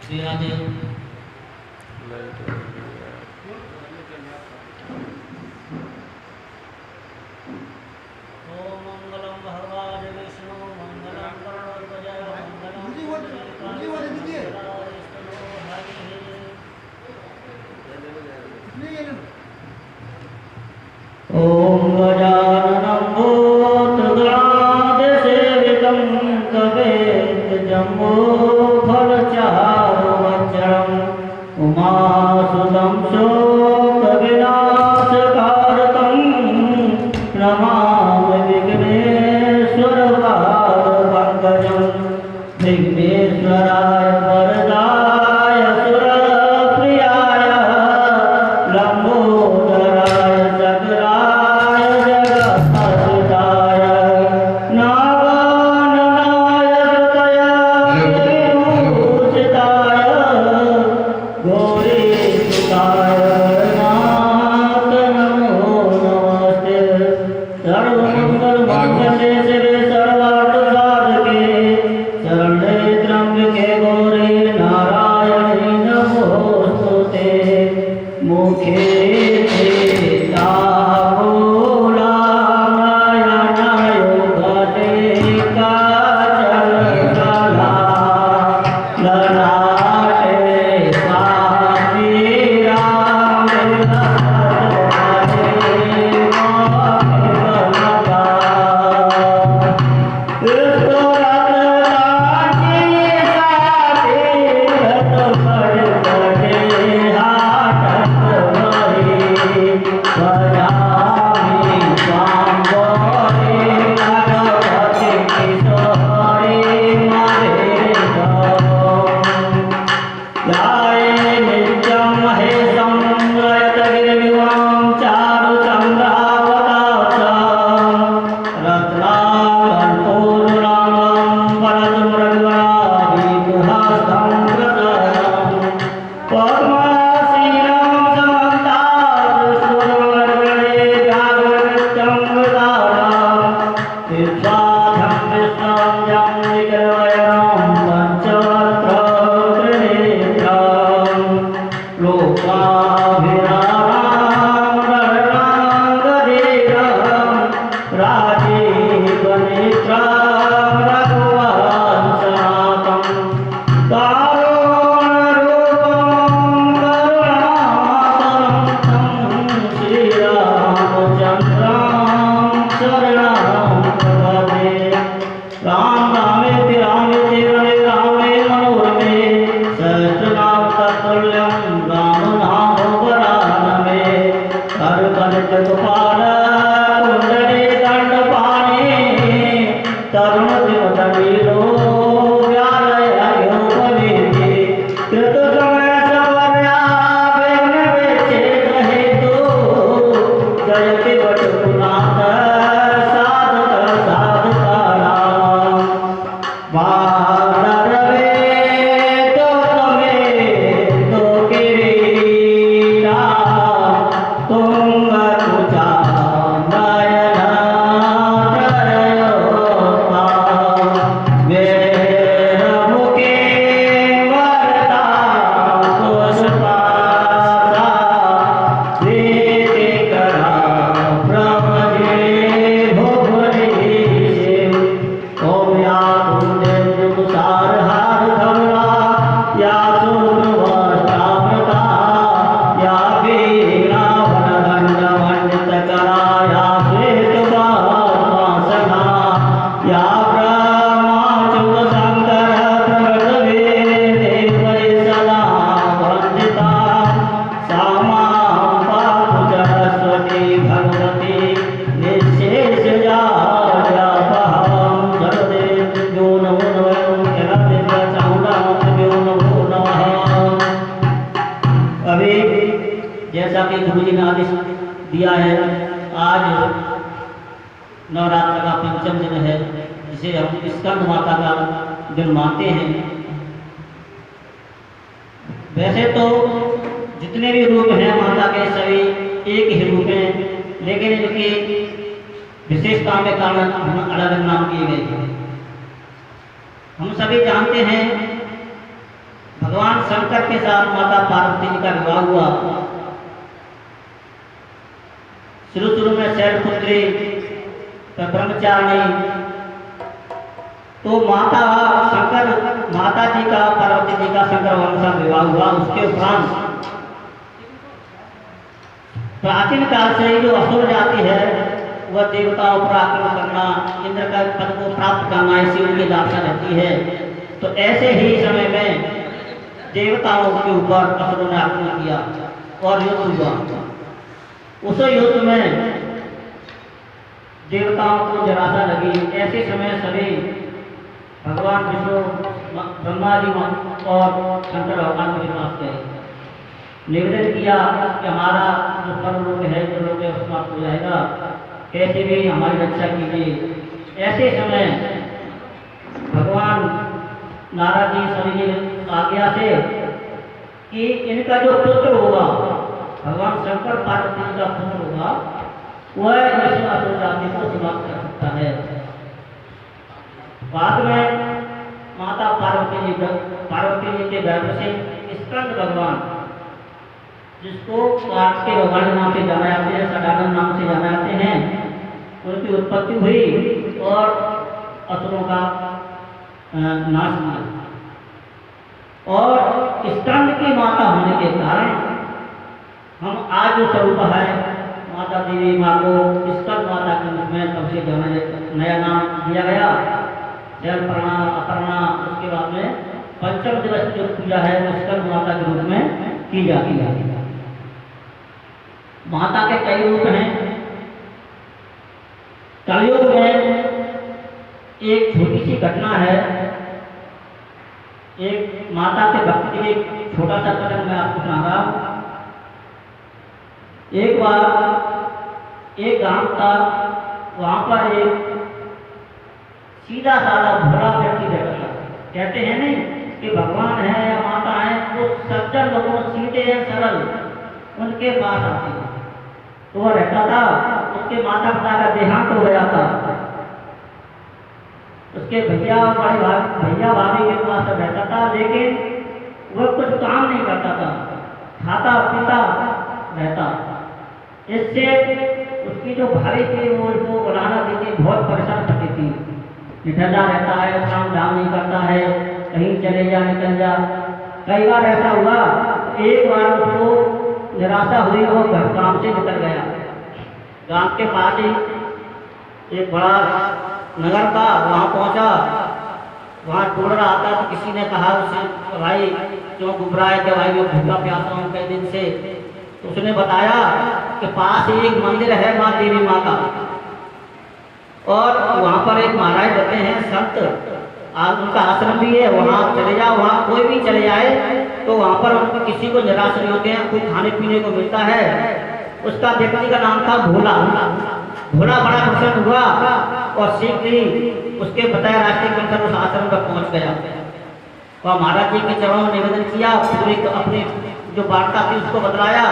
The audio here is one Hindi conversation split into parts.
श्री राधे। ओम मंगलम भगवान विष्णु मंगलम गरुड़ध्वज ओम गजाननं भूतगणाधिसेवितं कपित्थजम्बूफलचारुभक्षणम् उमासुतं शोकविनाशकारकं नमामि विघ्नेश्वरपादपङ्कजं। विघ्नेश्वराय वरदाय सुरप्रियाय लम्बोदराय सकलाय जगत्पतिताय नागाननाय हृदयाय विभूषिताय गौरीसुताय नाथ नमो नमस्ते। सर्वमङ्गलमाङ्गल्ये शिवे सर्वार्थसाधके शरण्ये त्र्यम्बके गौरी नारायणी नमोस्तुते। मुखे जैसा कि गुरु जी ने आदेश दिया है, आज नवरात्र का पंचम दिन है, जिसे हम स्कंद माता का दिन मानते हैं। वैसे तो जितने भी रूप हैं माता के सभी एक ही रूप हैं, लेकिन इनकी विशेषता के कारण अलग अलग नाम किए गए हैं। हम सभी जानते हैं भगवान शंकर के साथ माता पार्वती जी का विवाह हुआ। शुरू शुरू में शैलपुत्री ब्रह्मचारिणी, तो माता जी का पार्वती जी का शंकर भगवान से विवाह हुआ। उसके उपरांत प्राचीन काल से ही जो असुर जाति है वह देवताओं पर आक्रमण करना, इंद्र का पद को प्राप्त करना, ऐसी उनकी दाक्षा रहती है। तो ऐसे ही समय में देवताओं के ऊपर असुरों ने आक्रमण किया और युद्ध हुआ। उस युद्ध में देवताओं को जरासा लगी। ऐसे समय सभी भगवान विष्णु, ब्रह्मा जी और शंकर भगवान के पास गए, निवेदन किया कि हमारा जो सर्वलोक है, जो लोग है, समाप्त हो जाएगा, कैसे भी हमारी रक्षा कीजिए। ऐसे समय भगवान नारद जी सभी की आज्ञा से कि इनका जो पुत्र होगा, भगवान शंकर पार्वती का पुत्र होगा, वह इस असुर जाति को समाप्त कर सकता है। बाद में माता पार्वती जी के गर्भ से स्कंद भगवान, जिसको काट के भगवान नाम से जाना जाते हैं, सदानंद नाम से जाना जाते हैं, उनकी उत्पत्ति हुई और असुरों का नाश किया। और स्कंद की माता होने के कारण हम आज जो स्वरूप है माता देवी माँ को स्कंद माता के रूप में तब से जाना, नया नाम दिया गया, जलपर्णा, अपर्णा। उसके बाद में पंचम दिवस जो पूजा है वो स्कंद माता के रूप में की जाती है। माता के कई रूप हैं। कलयुग में एक छोटी सी घटना है, एक माता के भक्त के लिए छोटा सा कदम मैं आपको सुना रहा हूँ। एक बार एक गांव था, वहाँ पर एक सीधा साधा भोला व्यक्ति रहता था। कहते हैं नहीं कि भगवान है या माता है वो सज्जन लोगों, सीधे हैं, सरल, उनके पास आते हैं। तो वह रहता था, उसके माता पिता का देहांत हो गया था, उसके भैया भाभी के पास रहता था, लेकिन वह कुछ काम नहीं करता था, खाता पीता रहता। इससे उसकी जो भाभी थी वो उसको बुलाना देती, बहुत परेशान करती थी। निठल्ला रहता है, काम धाम नहीं करता है, कहीं चले जा निकल जा। कई बार ऐसा हुआ, एक बार उसको निराशा हुई, वो घर काम से निकल गया। गांव के पास ही एक बड़ा नगर था, वहाँ पहुँचा, वहाँ ढूंढ रहा था तो किसी ने कहा उसे, भाई क्यों घुबरा है, कि भाई मैं भूखा प्यासा हूँ कई दिन से। तो उसने बताया कि पास ही एक मंदिर है माँ देवी माँ का, और वहाँ पर एक महाराज रहते हैं संत, आज उनका आश्रम भी है, वहाँ चले जाओ, वहाँ कोई भी चले जाए तो वहाँ पर उनको किसी को निराश नहीं होते हैं, कुछ खाने पीने को मिलता है। उसका व्यक्ति का नाम था भोला। भोला बड़ा प्रसन्न हुआ और शीघ्र ही उसके बताए रास्ते के अनुसार उस आश्रम पर पहुँच गया। वह महाराज जी के चरणों में निवेदन किया, पूरी अपनी जो वार्ता थी उसको बतलाया।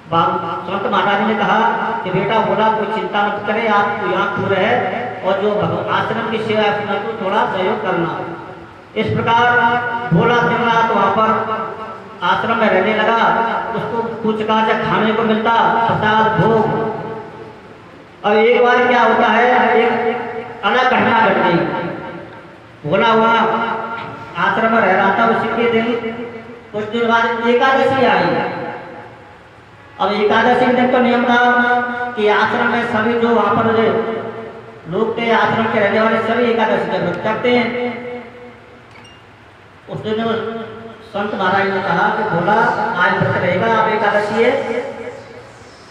संत महाराज ने कहा कि बेटा भोला कोई चिंता मत करे, आप यहाँ क्यों रहे और जो आश्रम की सेवा है तो थोड़ा सहयोग करना। इस प्रकार भोला दिन रात वहाँ पर आश्रम में रहने लगा। उसको कुछ काचा खाने को मिलता, प्रसाद भोग। और एक बार क्या होता है, एक अलग घटना घट गई। भोला वहाँ आश्रम में रह रहा था, उसी के दिन कुछ दिन बाद एकादशी आई। अब एकादशी दिन तो नियम था कि आश्रम में सभी जो वहाँ पर लोग थे, आश्रम के रहने वाले सभी एकादशी का व्रत करते हैं। उस दिन संत महाराज ने कहा कि भोला आज व्रत रहेगा, आप एकादशी है।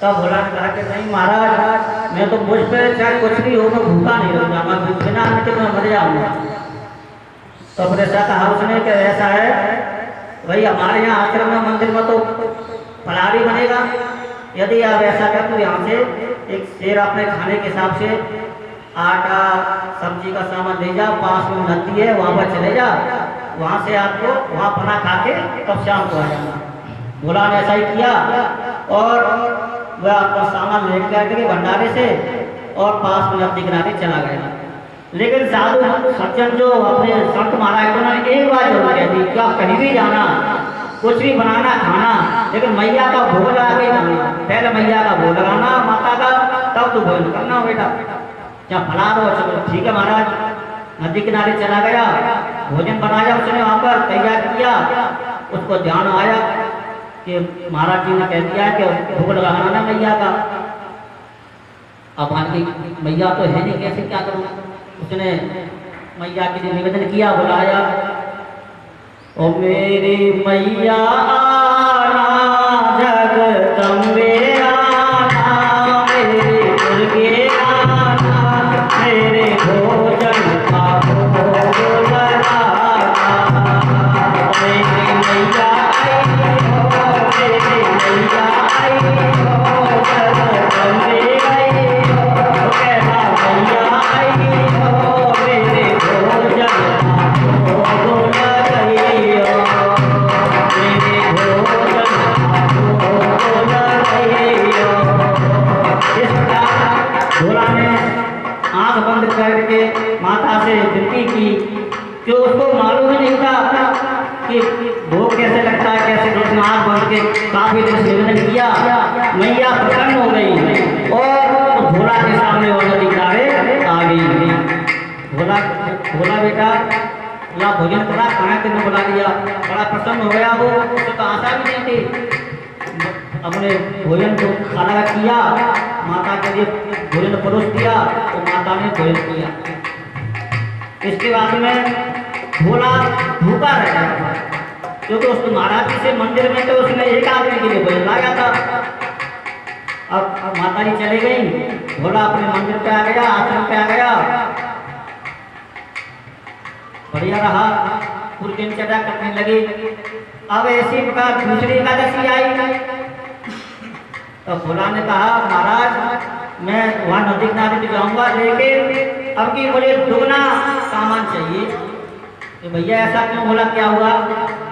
तब भोला ने कहा कि नहीं महाराज, मैं तो मुझ पर चाहे कुछ भी हो मैं भूखा नहीं रहूँगा, मैं बिना अन्न के मैं मर जाऊँगा। तो अपने ऐसा कहा उसने कि ऐसा है भाई, हमारे यहाँ आश्रम में मंदिर में तो फलाहारी बनेगा, यदि आप ऐसा कर तो यहाँ से एक शेर अपने खाने के हिसाब से आटा सब्जी का सामान ले जा, पास में नदी है वहाँ पर चले जा, वहाँ से आपको वहाँ खाना खा के तब शाम को आ जाना। भोला ने ऐसा ही किया और वह अपना सामान लेकर के भंडारे से और पास में नदी किनारे चला गया। लेकिन साधु सज्जन जो अपने संत महाराज उन्होंने एक बार जरूर कह दी कि आप कहीं भी जाना, कुछ भी बनाना खाना, लेकिन मैया का भोग लगा के जाना। पहले मैया का भोग लगाना माता का, तब तो भोजन करना बेटा। क्या फलार हो, चलो ठीक है महाराज। नदी किनारे चला गया, भोजन बनाया उसने, वहाँ पर तैयार किया। उसको ध्यान आया कि महाराज जी ने कह दिया कि भोग लगाना ना मैया का। अब आगे मैया तो है नहीं, कैसे क्या करूँ। उसने मैया के लिए निवेदन किया, बुलाया, ओ मेरी मैया आना, जगदम्बे आना, मेरी दुर्गे आना, मेरे भोजन का भोग लगाना। मेरी मैया आई हो, मेरी मैया आई हो, जगदम्बे आई हो, कहना मैया आई हो, मेरे भोजन का भोग लगाई हो, मेरे भोजन का भोग लगाई हो। इस प्रकार भोला ने आंख बंद करके माता से विनती की, कि उसको मालूम ही नहीं था कि भोग कैसे लगता है, कैसे। उसने आंख बंद के काफी देर से निवेदन किया, मैया प्रसन्न हो गई और भोला के सामने वो नदी किनारे आ गई। भोला भोला बेटा बोला भोजन करा, खाना तेने बुला लिया। बड़ा प्रसन्न हो गया वो, उसको तो आशा भी नहीं थी। अपने भोजन को खाना किया, माता के लिए भोजन परोस दिया, तो माता ने भोजन किया। इसके बाद में भोला भूखा रह गया, क्योंकि उसको महाराज जी से मंदिर में तो उसने एक आदमी के लिए भोजन लाया था। अब माता जी चले गई, भोला अपने मंदिर पे आ गया, आश्रम पे आ गया, बढ़िया रहा, पूरी दिनचर्या करने लगी। अब ऐसी प्रकार दूसरी एकादशी आई, तो भोला ने कहा महाराज मैं वहाँ नदी किनारे पे जाऊँगा, लेकिन अब की मुझे दुगना सामान चाहिए। तो भैया ऐसा क्यों? बोला क्या हुआ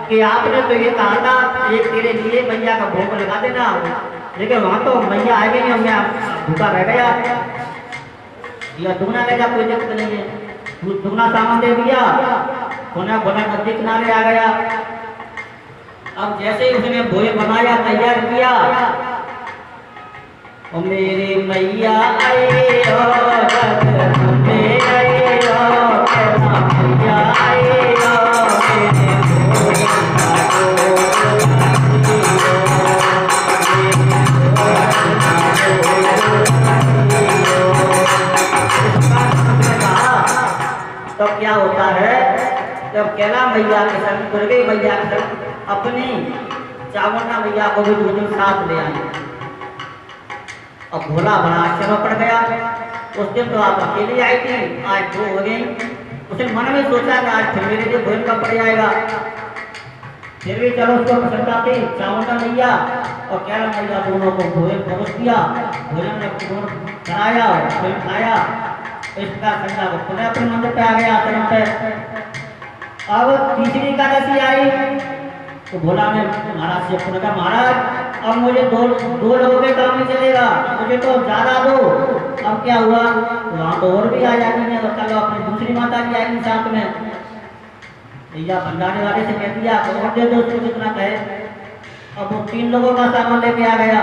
कि आपने तो ये कहा था एक तेरे लिए मैया का भोग लगा देना, लेकिन वहाँ तो मैया आ गई, मैं भूखा रह गया। या दुगना ले जा, कोई दिक्कत नहीं है। दुगना सामान दे दिया, होना बोला नदी किनारे आ गया। अब जैसे ही उसने भोजन बनाया, तैयार किया, ओ मेरी मैया आई हो, जगदम्बे आई हो, कहना मैया आई हो, मेरे भोजन का भोग लगाई हो। तो क्या होता है जब कैला मैया के संग, दुर्गे मैया के संग अपनी चावना मैया को भी भोजन साथ ले आई। अब भोला बड़ा आश्चर्य पड़ गया। उस दिन तो आप अकेली आई थी, आज दो हो गई। उसने मन में सोचा कि आज फिर मेरे लिए भोजन कब पड़ जाएगा। फिर भी चलो उसको प्रसन्नता थी, चावना मैया और कैला मैया दोनों को भोजन परोस दिया। भोजन ने कराया और फिर खाया। इस प्रकार ठंडा पुनः अपने मंदिर पे आ गया, आश्रम पे। अब तीसरी एकादशी आई तो भोला ने महाराज से पूछा, महाराज अब मुझे दो लोगों के काम नहीं चलेगा, मुझे तो ज्यादा दो। अब क्या हुआ, वहाँ तो और भी आ जाती है, तो चलो अपनी दूसरी माता की आएगी साथ में। भैया भंडारे वाले से कह दिया तो और दे दो, उसको जितना कहे। अब वो 3 लोगों का सामान लेके आ गया,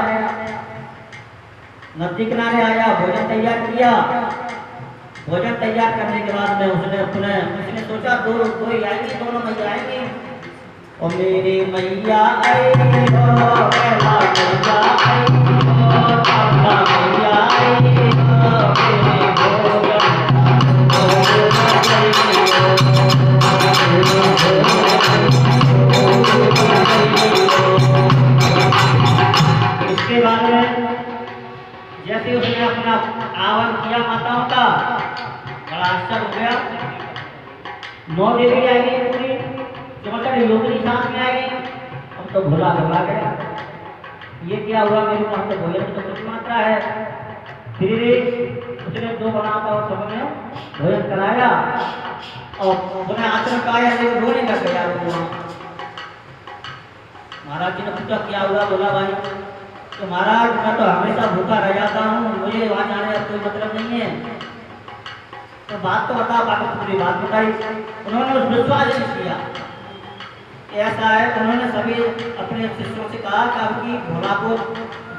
नदी किनारे आया, भोजन तैयार किया। भोजन तैयार करने के बाद में उसने सोचा दो कोई आएगी, दोनों मैया आएंगी। और मेरी मैया आई हो, कैला मैया आई हो, चावला मैया आई हो, मेरे भोजन इसके बाद में जैसे उसने अपना आवन किया माताओं का, बड़ा आश्चर्य हो गया। 9 देवी आएगी पूरी, 64 योगिनी साथ में आएगी। अब तो भोला घबरा गया, ये क्या हुआ, मेरे पास तो भोजन की तो कुछ मात्रा है। फिर उसने 2 बनाता और सबने भोजन कराया और पुनः आश्रम का आया, लेकिन रोने लग गया वो। महाराज जी ने पूछा क्या हुआ, बोला भाई तो महाराज मैं तो हमेशा भूखा रह जाता हूँ, मुझे वहाँ जाने का कोई मतलब नहीं है। तो जब बात तो बता बात पूरी बात बताई, उन्होंने उस विश्वास नहीं किया। ऐसा है, उन्होंने सभी अपने शिष्यों से कहा कि आपकी भोला को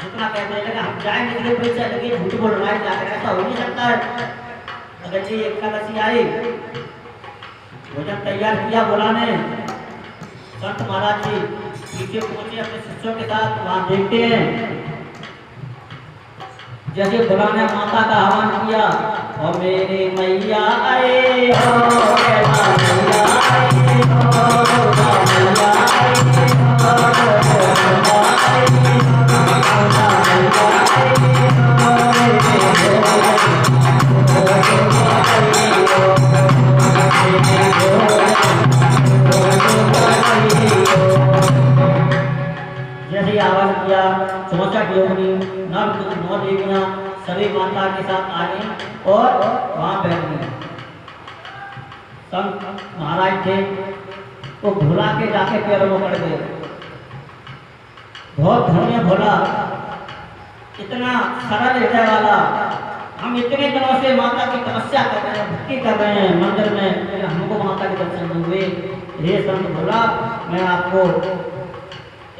जितना कहने लगा हम जाएंगे, इसलिए पैसा लगे झूठ बोल रहा है, जाकर ऐसा हो नहीं सकता है। अगर जी एकादशी आई, भोजन तैयार किया भोला ने, संत महाराज जी पीछे पहुंचे अपने शिष्यों के साथ। वहां देखते हैं जैसे भोला ने माता का आह्वान किया, और मेरे मैया आए हो, मैया आए हो, मैया आए जैसे आवाज किया, 64 योगिनी नौ देवियां सभी माता के साथ आ गई और वहां बैठ गए। संत महाराज थे तो भोला के जाके पैरों में पड़ गए। बहुत धन्य भोला, इतना सरल हृदय वाला, हम इतने दिनों से माता की तपस्या कर रहे हैं, भक्ति कर रहे हैं मंदिर में, हमको माता के दर्शन नहीं हुए। हे संत भोला, मैं आपको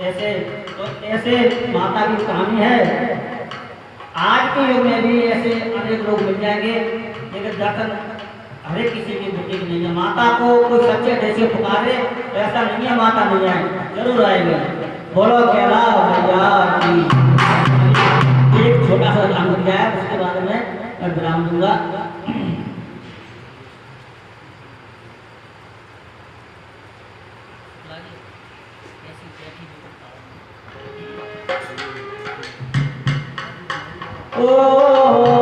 ऐसे माता की कहानी है। आज के युग में भी ऐसे अनेक लोग मिल जाएंगे, लेकिन दर्शन हर किसी की बुद्धि नहीं है। माता को कोई सच्चे जैसे पुकारे तो ऐसा नहीं है माता नहीं आए, जरूर आएंगे। बोलो कैलाश भैया की। एक छोटा सा ध्यान हो गया है, उसके बारे में मैं विराम दूंगा। ओ